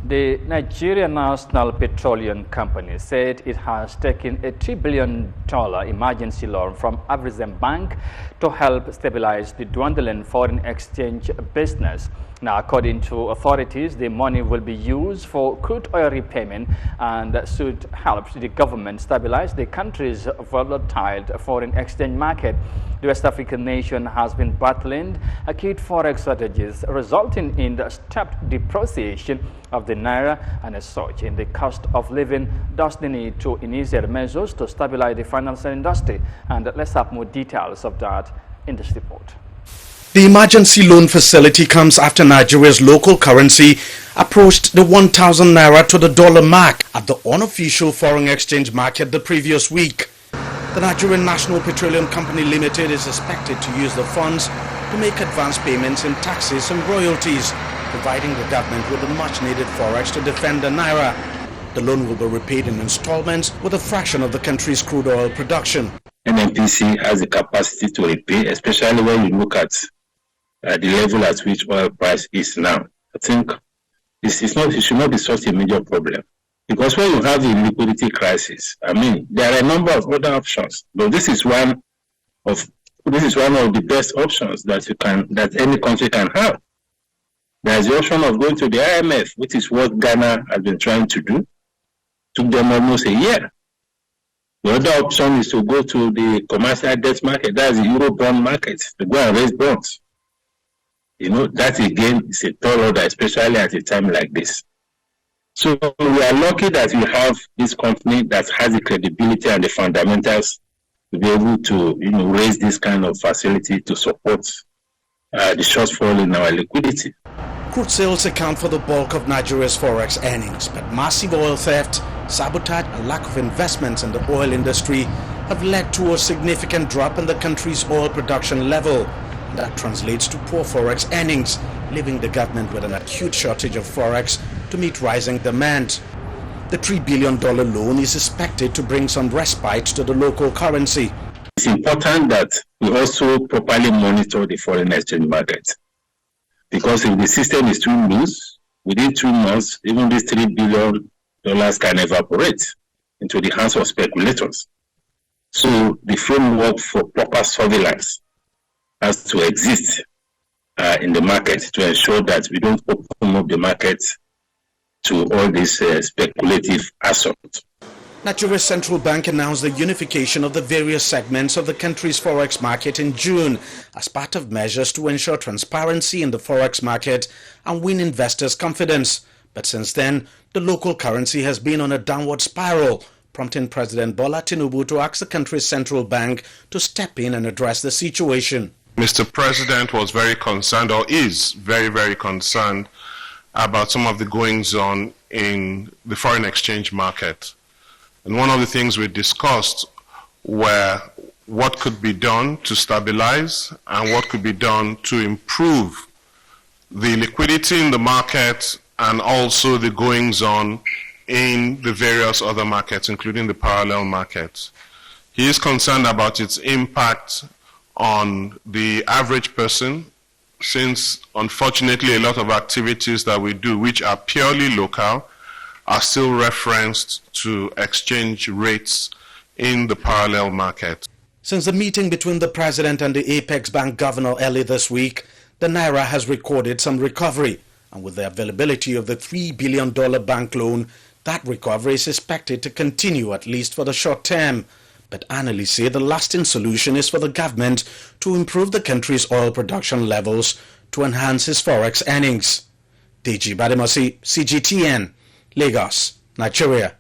The Nigerian National Petroleum Company said it has taken a $3 billion emergency loan from Afreximbank to help stabilize the dwindling foreign exchange business. Now, according to authorities, the money will be used for crude oil repayment and should help the government stabilize the country's volatile foreign exchange market. The West African nation has been battling acute forex strategies, resulting in the stepped depreciation of the naira and a surge in the cost of living, thus the need to initiate measures to stabilize the financial industry. And let's have more details of that in this report. The emergency loan facility comes after Nigeria's local currency approached the 1,000 naira to the dollar mark at the unofficial foreign exchange market the previous week. The Nigerian National Petroleum Company Limited is expected to use the funds to make advance payments in taxes and royalties, providing the government with the much-needed forex to defend the naira. The loan will be repaid in installments with a fraction of the country's crude oil production. NNPC has the capacity to repay, especially when you look at the level at which oil price is now. I think it should not be such a major problem. Because when you have a liquidity crisis, I mean, there are a number of other options, but this is one of the best options that any country can have. There is the option of going to the IMF, which is what Ghana has been trying to do. Took them almost a year. The other option is to go to the commercial debt market, that's the Euro bond market, to go and raise bonds. You know, that again is a tall order, especially at a time like this. So we are lucky that we have this company that has the credibility and the fundamentals to be able to, raise this kind of facility to support the shortfall in our liquidity. Crude sales account for the bulk of Nigeria's forex earnings, but massive oil theft, sabotage, and lack of investments in the oil industry have led to a significant drop in the country's oil production level. That translates to poor forex earnings, leaving the government with an acute shortage of forex to meet rising demand. The $3 billion loan is expected to bring some respite to the local currency. It's important that we also properly monitor the foreign exchange market. Because if the system is too loose, within 2 months, even these $3 billion can evaporate into the hands of speculators. So the framework for proper surveillance has to exist in the market to ensure that we don't open up the market to all this speculative assault. Nigeria's central bank announced the unification of the various segments of the country's forex market in June as part of measures to ensure transparency in the forex market and win investors' confidence. But since then, the local currency has been on a downward spiral, prompting President Bola Tinubu to ask the country's central bank to step in and address the situation. Mr. President was very concerned, or is very, very concerned, about some of the goings-on in the foreign exchange market. And one of the things we discussed were what could be done to stabilize and what could be done to improve the liquidity in the market and also the goings-on in the various other markets, including the parallel markets. He is concerned about its impact on the average person, since unfortunately a lot of activities that we do which are purely local are still referenced to exchange rates in the parallel market. Since the meeting between the president and the Apex Bank governor early this week, the naira has recorded some recovery, and with the availability of the $3 billion bank loan, that recovery is expected to continue at least for the short term. But analysts say the lasting solution is for the government to improve the country's oil production levels to enhance its forex earnings. DG Bademasi, CGTN, Lagos, Nigeria.